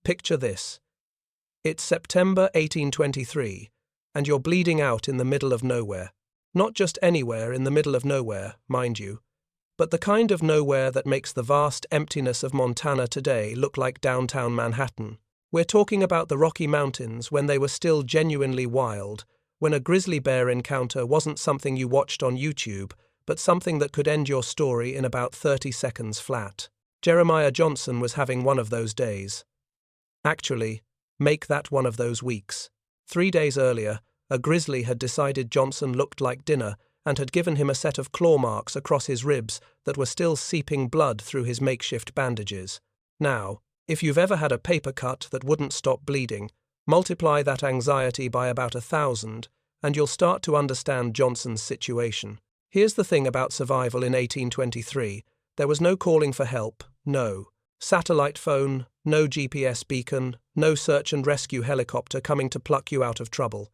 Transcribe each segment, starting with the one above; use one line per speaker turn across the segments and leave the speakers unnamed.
Picture this. It's September 1823, and you're bleeding out in the middle of nowhere. Not just anywhere in the middle of nowhere, mind you, but the kind of nowhere that makes the vast emptiness of Montana today look like downtown Manhattan. We're talking about the Rocky Mountains when they were still genuinely wild, when a grizzly bear encounter wasn't something you watched on YouTube, but something that could end your story in about 30 seconds flat. Jeremiah Johnson was having one of those days. Actually, make that one of those weeks. 3 days earlier, a grizzly had decided Johnson looked like dinner and had given him a set of claw marks across his ribs that were still seeping blood through his makeshift bandages. Now, if you've ever had a paper cut that wouldn't stop bleeding, multiply that anxiety by about 1,000, and you'll start to understand Johnson's situation. Here's the thing about survival in 1823. There was no calling for help, no satellite phone, no GPS beacon, no search and rescue helicopter coming to pluck you out of trouble.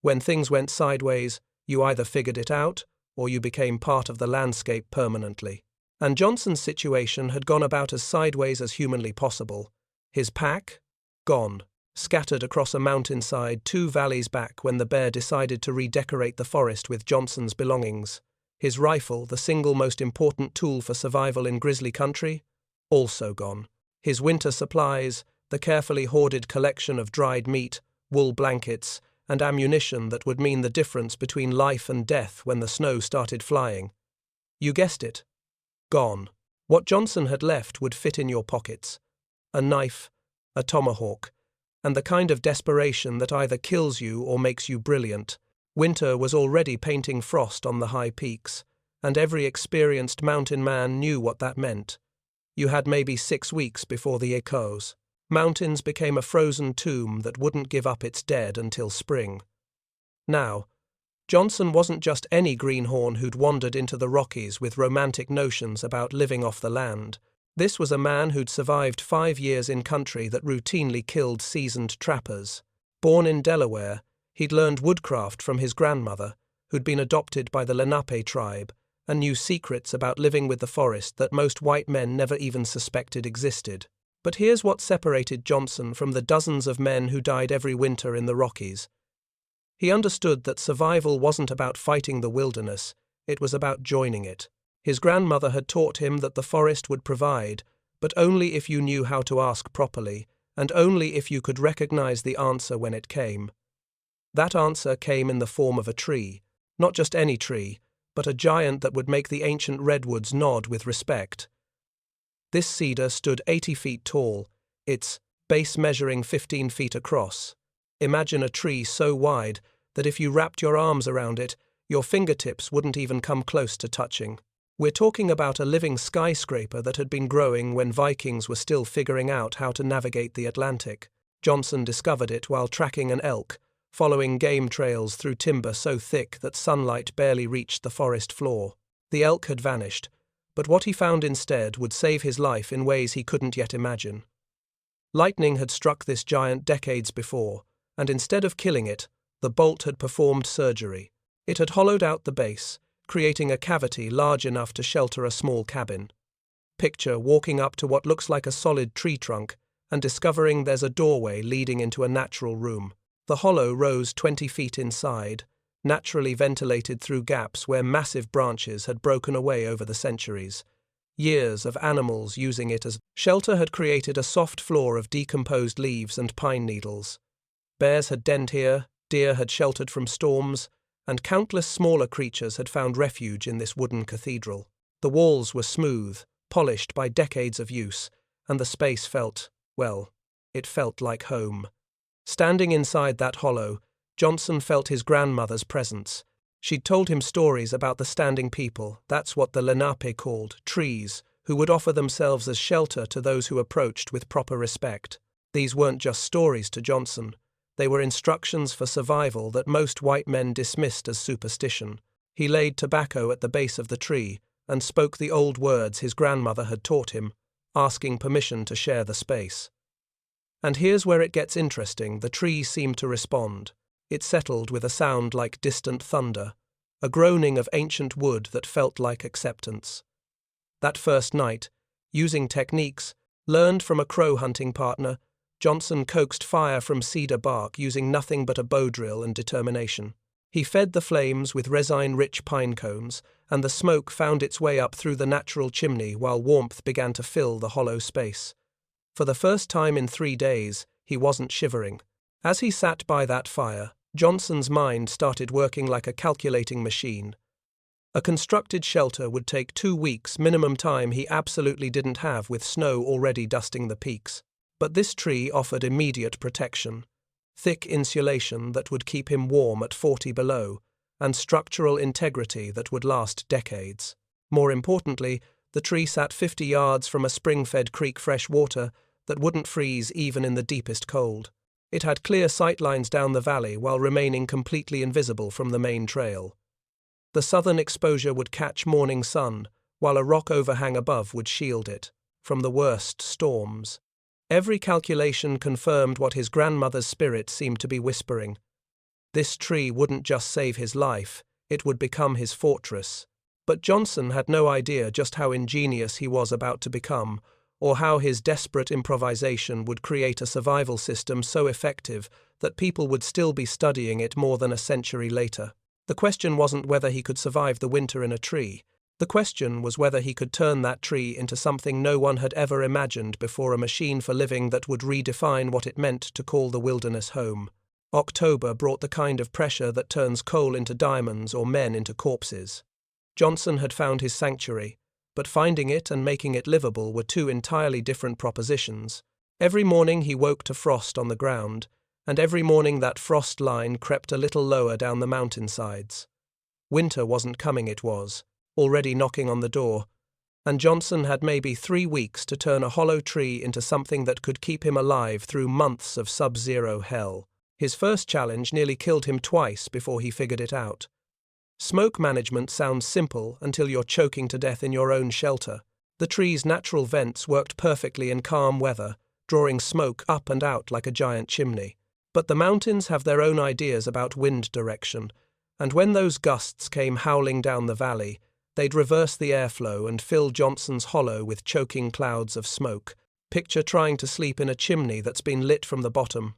When things went sideways, you either figured it out or you became part of the landscape permanently. And Johnson's situation had gone about as sideways as humanly possible. His pack? Gone. Scattered across a mountainside 2 valleys back when the bear decided to redecorate the forest with Johnson's belongings. His rifle, the single most important tool for survival in grizzly country? Also gone. His winter supplies, the carefully hoarded collection of dried meat, wool blankets, and ammunition that would mean the difference between life and death when the snow started flying. You guessed it. Gone. What Johnson had left would fit in your pockets. A knife, a tomahawk, and the kind of desperation that either kills you or makes you brilliant. Winter was already painting frost on the high peaks, and every experienced mountain man knew what that meant. You had maybe 6 weeks before the echoes. Mountains became a frozen tomb that wouldn't give up its dead until spring. Now, Johnson wasn't just any greenhorn who'd wandered into the Rockies with romantic notions about living off the land. This was a man who'd survived 5 years in country that routinely killed seasoned trappers. Born in Delaware, he'd learned woodcraft from his grandmother, who'd been adopted by the Lenape tribe, and knew secrets about living with the forest that most white men never even suspected existed. But here's what separated Johnson from the dozens of men who died every winter in the Rockies. He understood that survival wasn't about fighting the wilderness, it was about joining it. His grandmother had taught him that the forest would provide, but only if you knew how to ask properly, and only if you could recognize the answer when it came. That answer came in the form of a tree, not just any tree, but a giant that would make the ancient redwoods nod with respect. This cedar stood 80 feet tall, its base measuring 15 feet across. Imagine a tree so wide that if you wrapped your arms around it, your fingertips wouldn't even come close to touching. We're talking about a living skyscraper that had been growing when Vikings were still figuring out how to navigate the Atlantic. Johnson discovered it while tracking an elk, following game trails through timber so thick that sunlight barely reached the forest floor. The elk had vanished, but what he found instead would save his life in ways he couldn't yet imagine. Lightning had struck this giant decades before, and instead of killing it, the bolt had performed surgery. It had hollowed out the base, creating a cavity large enough to shelter a small cabin. Picture walking up to what looks like a solid tree trunk and discovering there's a doorway leading into a natural room. The hollow rose 20 feet inside, naturally ventilated through gaps where massive branches had broken away over the centuries. Years of animals using it as shelter had created a soft floor of decomposed leaves and pine needles. Bears had denned here, deer had sheltered from storms, and countless smaller creatures had found refuge in this wooden cathedral. The walls were smooth, polished by decades of use, and the space felt, well, it felt like home. Standing inside that hollow, Johnson felt his grandmother's presence. She'd told him stories about the standing people, that's what the Lenape called, trees, who would offer themselves as shelter to those who approached with proper respect. These weren't just stories to Johnson. They were instructions for survival that most white men dismissed as superstition. He laid tobacco at the base of the tree and spoke the old words his grandmother had taught him, asking permission to share the space. And here's where it gets interesting. The tree seemed to respond. It settled with a sound like distant thunder, a groaning of ancient wood that felt like acceptance. That first night, using techniques learned from a crow hunting partner, Johnson coaxed fire from cedar bark using nothing but a bow drill and determination. He fed the flames with resin-rich pine cones, and the smoke found its way up through the natural chimney while warmth began to fill the hollow space. For the first time in 3 days, he wasn't shivering. As he sat by that fire, Johnson's mind started working like a calculating machine. A constructed shelter would take 2 weeks, minimum time he absolutely didn't have with snow already dusting the peaks. But this tree offered immediate protection, thick insulation that would keep him warm at 40 below, and structural integrity that would last decades. More importantly, the tree sat 50 yards from a spring-fed creek fresh water that wouldn't freeze even in the deepest cold. It had clear sightlines down the valley while remaining completely invisible from the main trail. The southern exposure would catch morning sun, while a rock overhang above would shield it from the worst storms. Every calculation confirmed what his grandmother's spirit seemed to be whispering. This tree wouldn't just save his life, it would become his fortress. But Johnson had no idea just how ingenious he was about to become, or how his desperate improvisation would create a survival system so effective that people would still be studying it more than a century later. The question wasn't whether he could survive the winter in a tree. The question was whether he could turn that tree into something no one had ever imagined before, a machine for living that would redefine what it meant to call the wilderness home. October brought the kind of pressure that turns coal into diamonds or men into corpses. Johnson had found his sanctuary, but finding it and making it livable were 2 entirely different propositions. Every morning he woke to frost on the ground, and every morning that frost line crept a little lower down the mountainsides. Winter wasn't coming, it was already knocking on the door, and Johnson had maybe 3 weeks to turn a hollow tree into something that could keep him alive through months of sub-zero hell. His first challenge nearly killed him twice before he figured it out. Smoke management sounds simple until you're choking to death in your own shelter. The tree's natural vents worked perfectly in calm weather, drawing smoke up and out like a giant chimney. But the mountains have their own ideas about wind direction, and when those gusts came howling down the valley, they'd reverse the airflow and fill Johnson's hollow with choking clouds of smoke. Picture trying to sleep in a chimney that's been lit from the bottom.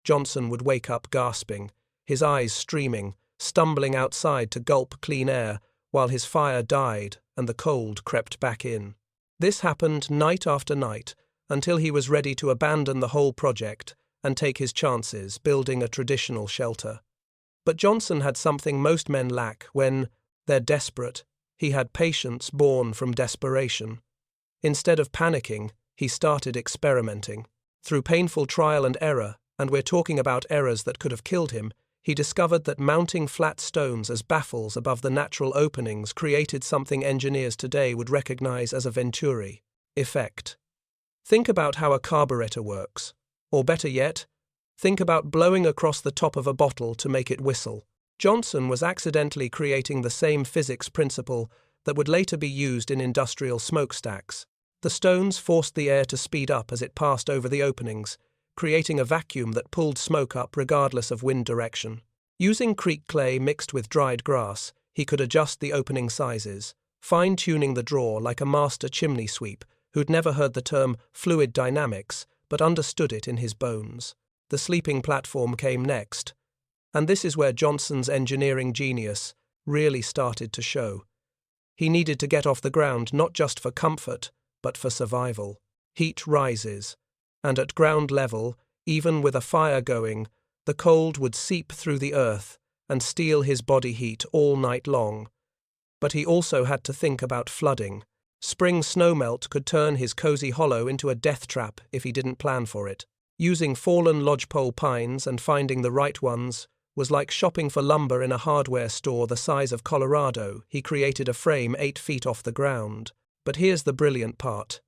Johnson would wake up gasping, his eyes streaming, stumbling outside to gulp clean air, while his fire died and the cold crept back in. This happened night after night, until he was ready to abandon the whole project and take his chances building a traditional shelter. But Johnson had something most men lack when they're desperate. He had patience born from desperation. Instead of panicking, he started experimenting. Through painful trial and error, and we're talking about errors that could have killed him, he discovered that mounting flat stones as baffles above the natural openings created something engineers today would recognize as a Venturi effect. Think about how a carburetor works. Or better yet, think about blowing across the top of a bottle to make it whistle. Johnson was accidentally creating the same physics principle that would later be used in industrial smokestacks. The stones forced the air to speed up as it passed over the openings, creating a vacuum that pulled smoke up regardless of wind direction. Using creek clay mixed with dried grass, he could adjust the opening sizes, fine-tuning the draw like a master chimney sweep who'd never heard the term fluid dynamics but understood it in his bones. The sleeping platform came next, and this is where Johnson's engineering genius really started to show. He needed to get off the ground not just for comfort, but for survival. Heat rises, and at ground level, even with a fire going, the cold would seep through the earth and steal his body heat all night long. But he also had to think about flooding. Spring snowmelt could turn his cozy hollow into a death trap if he didn't plan for it. Using fallen lodgepole pines and finding the right ones was like shopping for lumber in a hardware store the size of Colorado. He created a frame 8 feet off the ground. But here's the brilliant part.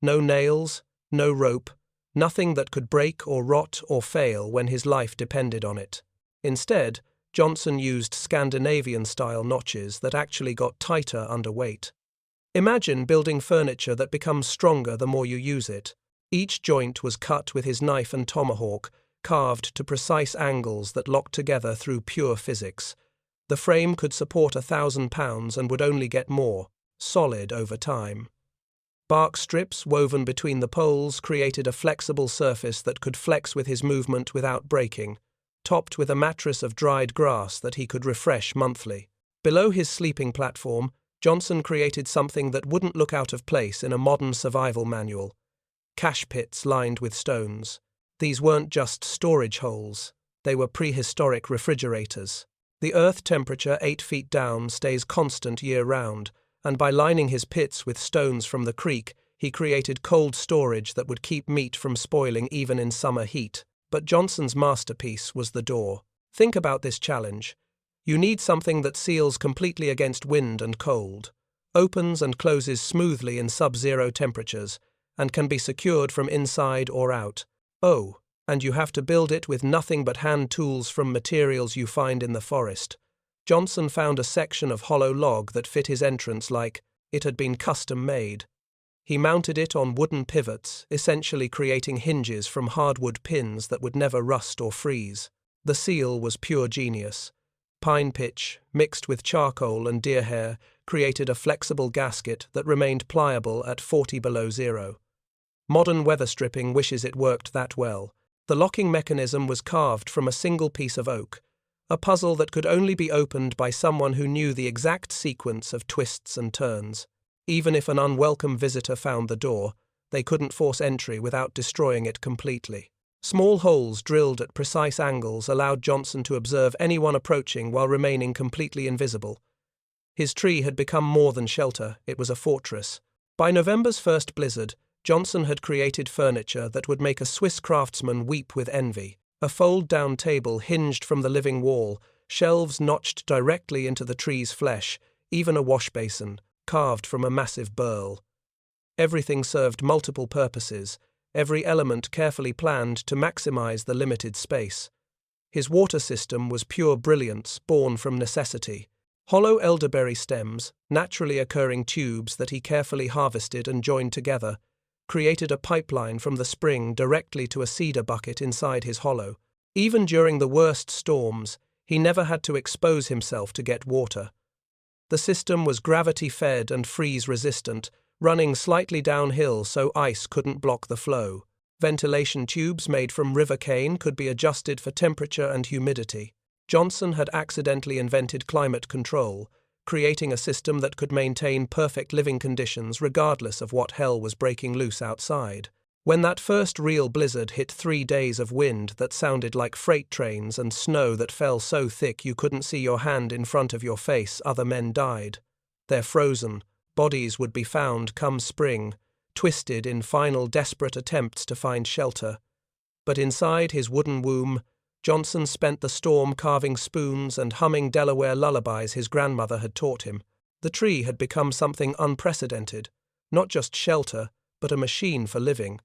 No nails, no rope, nothing that could break or rot or fail when his life depended on it. Instead, Johnson used Scandinavian-style notches that actually got tighter under weight. Imagine building furniture that becomes stronger the more you use it. Each joint was cut with his knife and tomahawk, carved to precise angles that locked together through pure physics. The frame could support 1,000 pounds and would only get more solid over time. Bark strips woven between the poles created a flexible surface that could flex with his movement without breaking, topped with a mattress of dried grass that he could refresh monthly. Below his sleeping platform, Johnson created something that wouldn't look out of place in a modern survival manual: cache pits lined with stones. These weren't just storage holes, they were prehistoric refrigerators. The earth temperature 8 feet down stays constant year-round, and by lining his pits with stones from the creek, he created cold storage that would keep meat from spoiling even in summer heat. But Johnson's masterpiece was the door. Think about this challenge. You need something that seals completely against wind and cold, opens and closes smoothly in sub-zero temperatures, and can be secured from inside or out. Oh, and you have to build it with nothing but hand tools from materials you find in the forest. Johnson found a section of hollow log that fit his entrance like it had been custom-made. He mounted it on wooden pivots, essentially creating hinges from hardwood pins that would never rust or freeze. The seal was pure genius. Pine pitch, mixed with charcoal and deer hair, created a flexible gasket that remained pliable at 40 below zero. Modern weather stripping wishes it worked that well. The locking mechanism was carved from a single piece of oak, a puzzle that could only be opened by someone who knew the exact sequence of twists and turns. Even if an unwelcome visitor found the door, they couldn't force entry without destroying it completely. Small holes drilled at precise angles allowed Johnson to observe anyone approaching while remaining completely invisible. His tree had become more than shelter, it was a fortress. By November's first blizzard, Johnson had created furniture that would make a Swiss craftsman weep with envy. A fold-down table hinged from the living wall, shelves notched directly into the tree's flesh, even a wash basin, carved from a massive burl. Everything served multiple purposes, every element carefully planned to maximize the limited space. His water system was pure brilliance born from necessity. Hollow elderberry stems, naturally occurring tubes that he carefully harvested and joined together, created a pipeline from the spring directly to a cedar bucket inside his hollow. Even during the worst storms, he never had to expose himself to get water. The system was gravity-fed and freeze-resistant, running slightly downhill so ice couldn't block the flow. Ventilation tubes made from river cane could be adjusted for temperature and humidity. Johnson had accidentally invented climate control, creating a system that could maintain perfect living conditions regardless of what hell was breaking loose outside. When that first real blizzard hit 3 days of wind that sounded like freight trains and snow that fell so thick you couldn't see your hand in front of your face, other men died. They're frozen. Bodies would be found come spring, twisted in final desperate attempts to find shelter. But inside his wooden womb, Johnson spent the storm carving spoons and humming Delaware lullabies his grandmother had taught him. The tree had become something unprecedented, not just shelter, but a machine for living.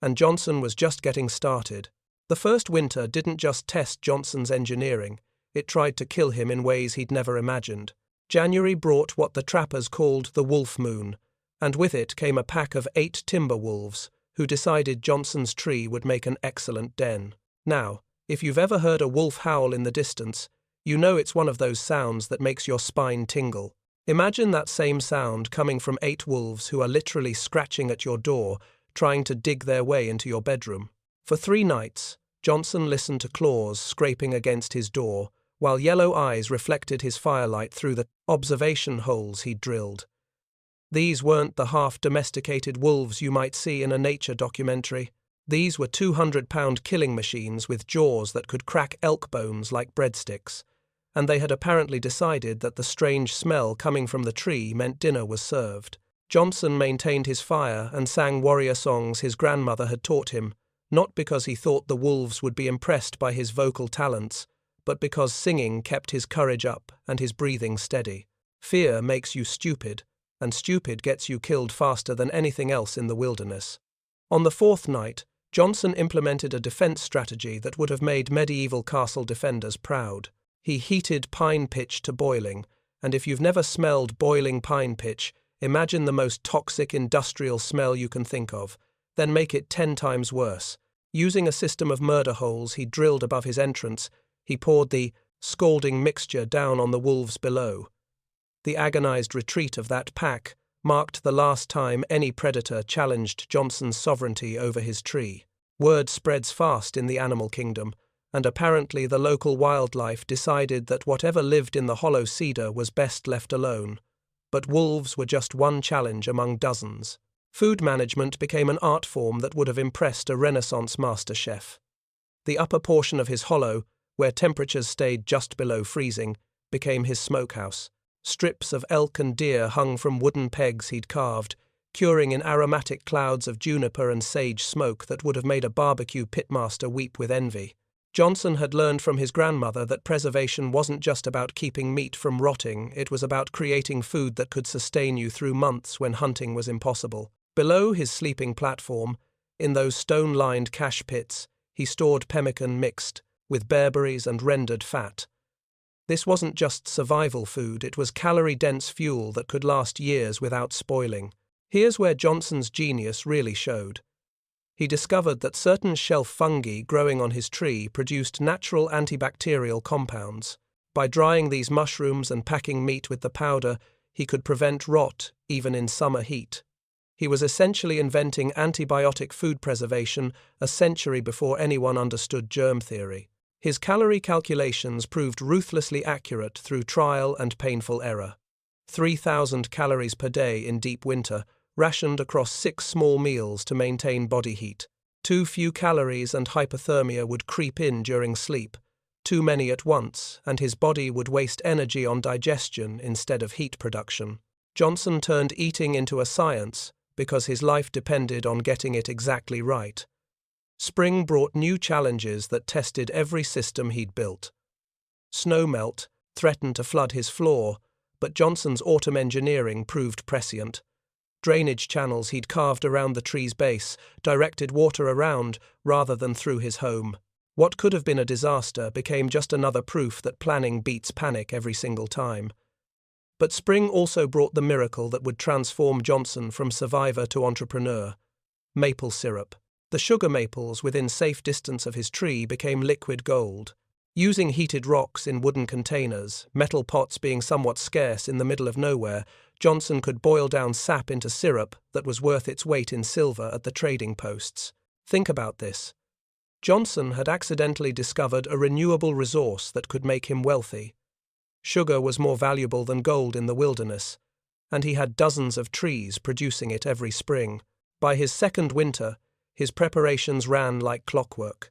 And Johnson was just getting started. The first winter didn't just test Johnson's engineering, it tried to kill him in ways he'd never imagined. January brought what the trappers called the wolf moon, and with it came a pack of 8 timber wolves, who decided Johnson's tree would make an excellent den. Now, if you've ever heard a wolf howl in the distance, you know it's one of those sounds that makes your spine tingle. Imagine that same sound coming from 8 wolves who are literally scratching at your door, trying to dig their way into your bedroom. For 3 nights, Johnson listened to claws scraping against his door, while yellow eyes reflected his firelight through the observation holes he'd drilled. These weren't the half-domesticated wolves you might see in a nature documentary. These were 200-pound killing machines with jaws that could crack elk bones like breadsticks, and they had apparently decided that the strange smell coming from the tree meant dinner was served. Johnson maintained his fire and sang warrior songs his grandmother had taught him, not because he thought the wolves would be impressed by his vocal talents, but because singing kept his courage up and his breathing steady. Fear makes you stupid, and stupid gets you killed faster than anything else in the wilderness. On the 4th night, Johnson implemented a defense strategy that would have made medieval castle defenders proud. He heated pine pitch to boiling, and if you've never smelled boiling pine pitch, imagine the most toxic industrial smell you can think of, then make it 10 times worse. Using a system of murder holes he drilled above his entrance, he poured the scalding mixture down on the wolves below. The agonized retreat of that pack marked the last time any predator challenged Johnson's sovereignty over his tree. Word spreads fast in the animal kingdom, and apparently the local wildlife decided that whatever lived in the hollow cedar was best left alone. But wolves were just one challenge among dozens. Food management became an art form that would have impressed a Renaissance master chef. The upper portion of his hollow, where temperatures stayed just below freezing, became his smokehouse. Strips of elk and deer hung from wooden pegs he'd carved, curing in aromatic clouds of juniper and sage smoke that would have made a barbecue pitmaster weep with envy. Johnson had learned from his grandmother that preservation wasn't just about keeping meat from rotting, it was about creating food that could sustain you through months when hunting was impossible. Below his sleeping platform, in those stone-lined cache pits, he stored pemmican mixed with bearberries and rendered fat. This wasn't just survival food, it was calorie-dense fuel that could last years without spoiling. Here's where Johnson's genius really showed. He discovered that certain shelf fungi growing on his tree produced natural antibacterial compounds. By drying these mushrooms and packing meat with the powder, he could prevent rot even in summer heat. He was essentially inventing antibiotic food preservation a century before anyone understood germ theory. His calorie calculations proved ruthlessly accurate through trial and painful error. 3,000 calories per day in deep winter, rationed across 6 small meals to maintain body heat. Too few calories and hypothermia would creep in during sleep. Too many at once, and his body would waste energy on digestion instead of heat production. Johnson turned eating into a science because his life depended on getting it exactly right. Spring brought new challenges that tested every system he'd built. Snowmelt threatened to flood his floor, but Johnson's autumn engineering proved prescient. Drainage channels he'd carved around the tree's base directed water around rather than through his home. What could have been a disaster became just another proof that planning beats panic every single time. But spring also brought the miracle that would transform Johnson from survivor to entrepreneur. Maple syrup. The sugar maples within safe distance of his tree became liquid gold. Using heated rocks in wooden containers, metal pots being somewhat scarce in the middle of nowhere, Johnson could boil down sap into syrup that was worth its weight in silver at the trading posts. Think about this. Johnson had accidentally discovered a renewable resource that could make him wealthy. Sugar was more valuable than gold in the wilderness, and he had dozens of trees producing it every spring. By his second winter, his preparations ran like clockwork.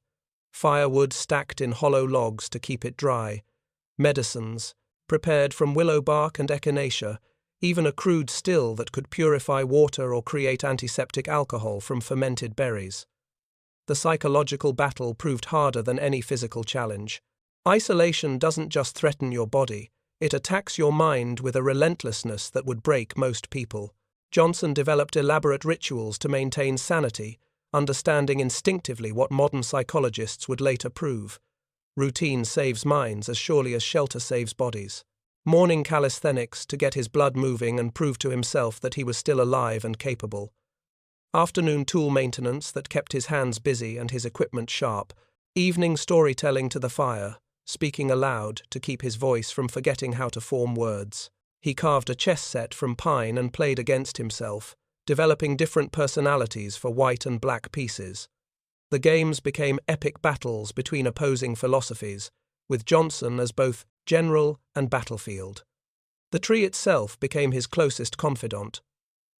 Firewood stacked in hollow logs to keep it dry, medicines prepared from willow bark and echinacea, even a crude still that could purify water or create antiseptic alcohol from fermented berries. The psychological battle proved harder than any physical challenge. Isolation doesn't just threaten your body, it attacks your mind with a relentlessness that would break most people. Johnson developed elaborate rituals to maintain sanity, understanding instinctively what modern psychologists would later prove. Routine saves minds as surely as shelter saves bodies. Morning calisthenics to get his blood moving and prove to himself that he was still alive and capable. Afternoon tool maintenance that kept his hands busy and his equipment sharp. Evening storytelling to the fire, speaking aloud to keep his voice from forgetting how to form words. He carved a chess set from pine and played against himself, developing different personalities for white and black pieces. The games became epic battles between opposing philosophies, with Johnson as both general and battlefield. The tree itself became his closest confidant.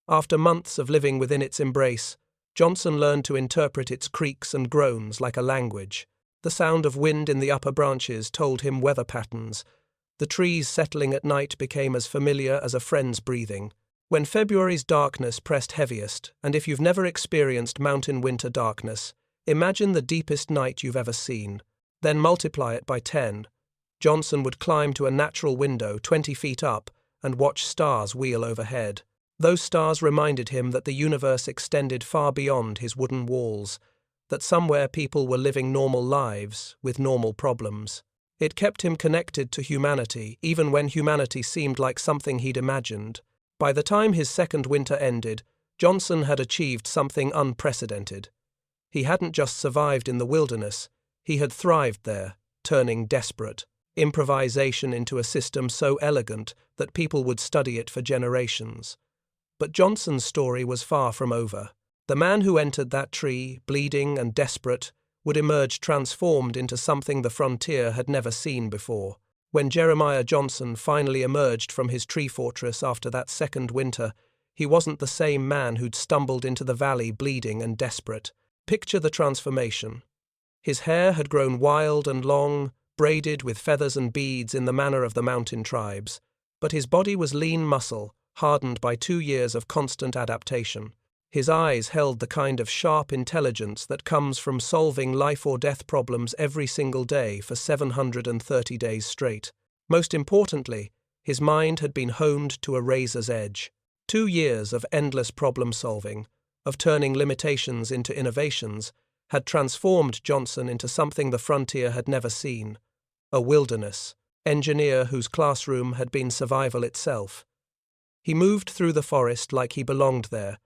After months of living within its embrace, Johnson learned to interpret its creaks and groans like a language. The sound of wind in the upper branches told him weather patterns. The trees settling at night became as familiar as a friend's breathing. When February's darkness pressed heaviest, and if you've never experienced mountain winter darkness, imagine the deepest night you've ever seen. Then multiply it by 10. Johnson would climb to a natural window 20 feet up and watch stars wheel overhead. Those stars reminded him that the universe extended far beyond his wooden walls, that somewhere people were living normal lives with normal problems. It kept him connected to humanity, even when humanity seemed like something he'd imagined. By the time his second winter ended, Johnson had achieved something unprecedented. He hadn't just survived in the wilderness, he had thrived there, turning desperate improvisation into a system so elegant that people would study it for generations. But Johnson's story was far from over. The man who entered that tree, bleeding and desperate, would emerge transformed into something the frontier had never seen before. When Jeremiah Johnson finally emerged from his tree fortress after that second winter, he wasn't the same man who'd stumbled into the valley bleeding and desperate. Picture the transformation. His hair had grown wild and long, braided with feathers and beads in the manner of the mountain tribes, but his body was lean muscle, hardened by 2 years of constant adaptation. His eyes held the kind of sharp intelligence that comes from solving life-or-death problems every single day for 730 days straight. Most importantly, his mind had been honed to a razor's edge. 2 years of endless problem-solving, of turning limitations into innovations, had transformed Johnson into something the frontier had never seen, a wilderness engineer whose classroom had been survival itself. He moved through the forest like he belonged there,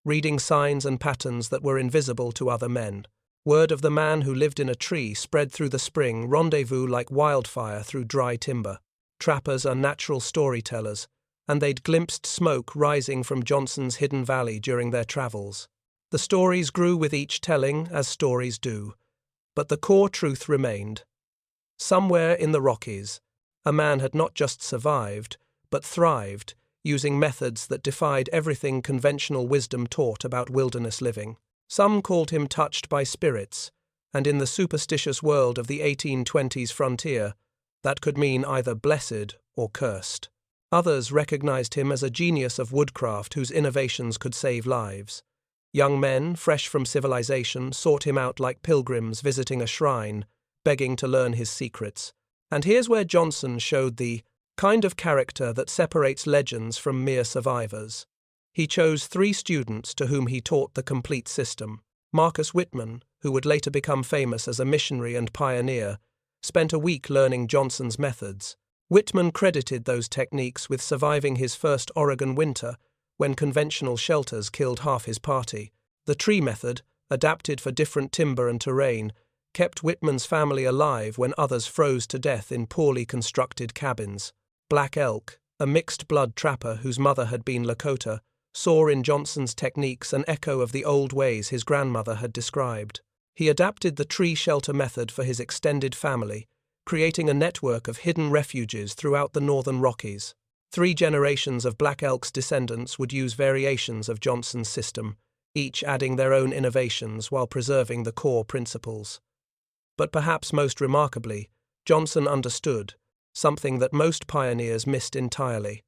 reading signs and patterns that were invisible to other men. Word of the man who lived in a tree spread through the spring rendezvous like wildfire through dry timber. Trappers are natural storytellers, and they'd glimpsed smoke rising from Johnson's hidden valley during their travels. The stories grew with each telling, as stories do, but the core truth remained. Somewhere in the Rockies, a man had not just survived, but thrived, using methods that defied everything conventional wisdom taught about wilderness living. Some called him touched by spirits, and in the superstitious world of the 1820s frontier, that could mean either blessed or cursed. Others recognized him as a genius of woodcraft whose innovations could save lives. Young men, fresh from civilization, sought him out like pilgrims visiting a shrine, begging to learn his secrets. And here's where Johnson showed the kind of character that separates legends from mere survivors. He chose 3 students to whom he taught the complete system. Marcus Whitman, who would later become famous as a missionary and pioneer, spent a week learning Johnson's methods. Whitman credited those techniques with surviving his first Oregon winter, when conventional shelters killed half his party. The tree method, adapted for different timber and terrain, kept Whitman's family alive when others froze to death in poorly constructed cabins. Black Elk, a mixed-blood trapper whose mother had been Lakota, saw in Johnson's techniques an echo of the old ways his grandmother had described. He adapted the tree shelter method for his extended family, creating a network of hidden refuges throughout the northern Rockies. 3 generations of Black Elk's descendants would use variations of Johnson's system, each adding their own innovations while preserving the core principles. But perhaps most remarkably, Johnson understood something that most pioneers missed entirely.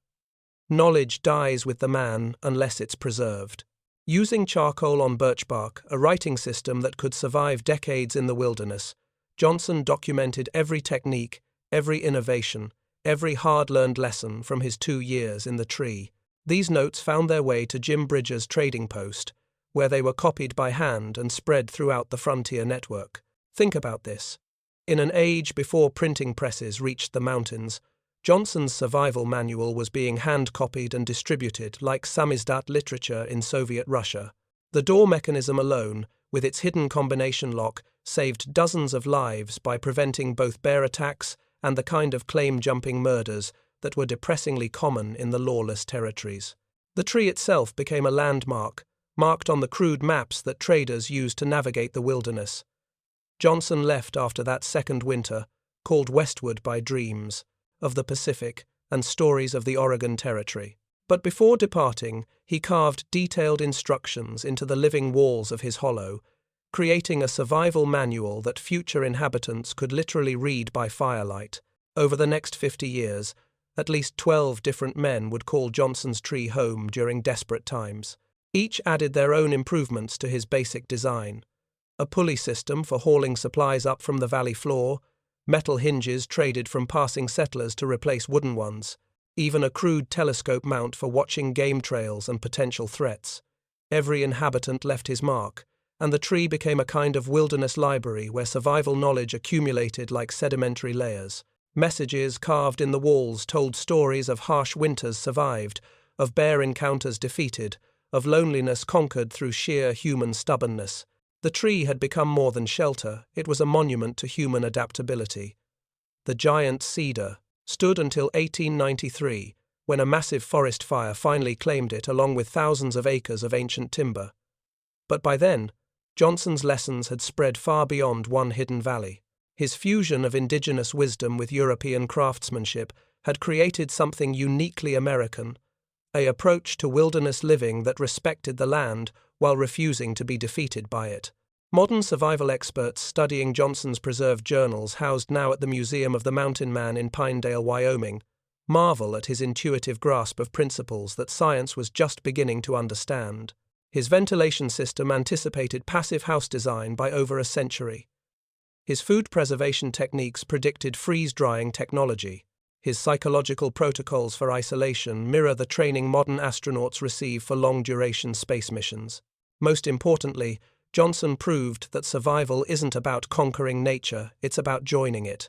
Knowledge dies with the man unless it's preserved. Using charcoal on birch bark, a writing system that could survive decades in the wilderness, Johnson documented every technique, every innovation, every hard-learned lesson from his 2 years in the tree. These notes found their way to Jim Bridger's trading post, where they were copied by hand and spread throughout the frontier network. Think about this. In an age before printing presses reached the mountains, Johnson's survival manual was being hand-copied and distributed like samizdat literature in Soviet Russia. The door mechanism alone, with its hidden combination lock, saved dozens of lives by preventing both bear attacks and the kind of claim-jumping murders that were depressingly common in the lawless territories. The tree itself became a landmark, marked on the crude maps that traders used to navigate the wilderness. Johnson left after that second winter, called Westward by Dreams, of the Pacific and Stories of the Oregon Territory. But before departing, he carved detailed instructions into the living walls of his hollow, creating a survival manual that future inhabitants could literally read by firelight. Over the next 50 years, at least 12 different men would call Johnson's tree home during desperate times. Each added their own improvements to his basic design. A pulley system for hauling supplies up from the valley floor, metal hinges traded from passing settlers to replace wooden ones, even a crude telescope mount for watching game trails and potential threats. Every inhabitant left his mark, and the tree became a kind of wilderness library where survival knowledge accumulated like sedimentary layers. Messages carved in the walls told stories of harsh winters survived, of bear encounters defeated, of loneliness conquered through sheer human stubbornness. The tree had become more than shelter, it was a monument to human adaptability. The giant cedar stood until 1893, when a massive forest fire finally claimed it along with thousands of acres of ancient timber. But by then, Johnson's lessons had spread far beyond one hidden valley. His fusion of indigenous wisdom with European craftsmanship had created something uniquely American, an approach to wilderness living that respected the land while refusing to be defeated by it. Modern survival experts studying Johnson's preserved journals, housed now at the Museum of the Mountain Man in Pinedale, Wyoming, marvel at his intuitive grasp of principles that science was just beginning to understand. His ventilation system anticipated passive house design by over a century. His food preservation techniques predicted freeze-drying technology. His psychological protocols for isolation mirror the training modern astronauts receive for long-duration space missions. Most importantly, Johnson proved that survival isn't about conquering nature, it's about joining it.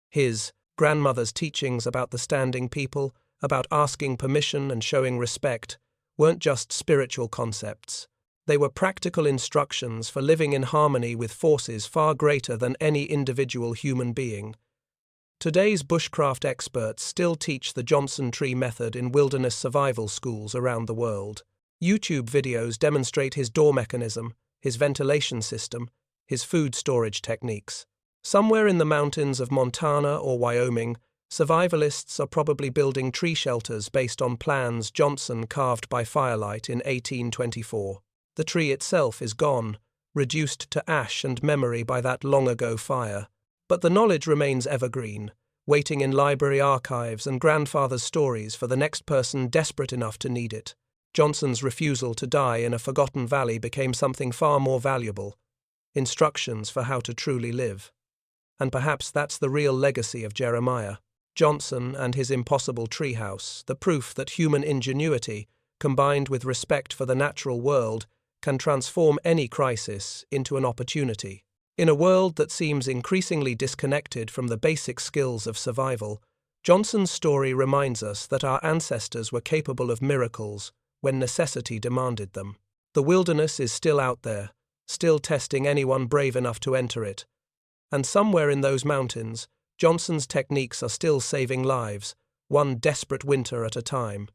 His grandmother's teachings about the standing people, about asking permission and showing respect, weren't just spiritual concepts. They were practical instructions for living in harmony with forces far greater than any individual human being. Today's bushcraft experts still teach the Johnson tree method in wilderness survival schools around the world. YouTube videos demonstrate his door mechanism, his ventilation system, his food storage techniques. Somewhere in the mountains of Montana or Wyoming, survivalists are probably building tree shelters based on plans Johnson carved by firelight in 1824. The tree itself is gone, reduced to ash and memory by that long-ago fire. But the knowledge remains evergreen, waiting in library archives and grandfather's stories for the next person desperate enough to need it. Johnson's refusal to die in a forgotten valley became something far more valuable: instructions for how to truly live. And perhaps that's the real legacy of Jeremiah Johnson and his impossible treehouse, the proof that human ingenuity, combined with respect for the natural world, can transform any crisis into an opportunity. In a world that seems increasingly disconnected from the basic skills of survival, Johnson's story reminds us that our ancestors were capable of miracles when necessity demanded them. The wilderness is still out there, still testing anyone brave enough to enter it. And somewhere in those mountains, Johnson's techniques are still saving lives, one desperate winter at a time.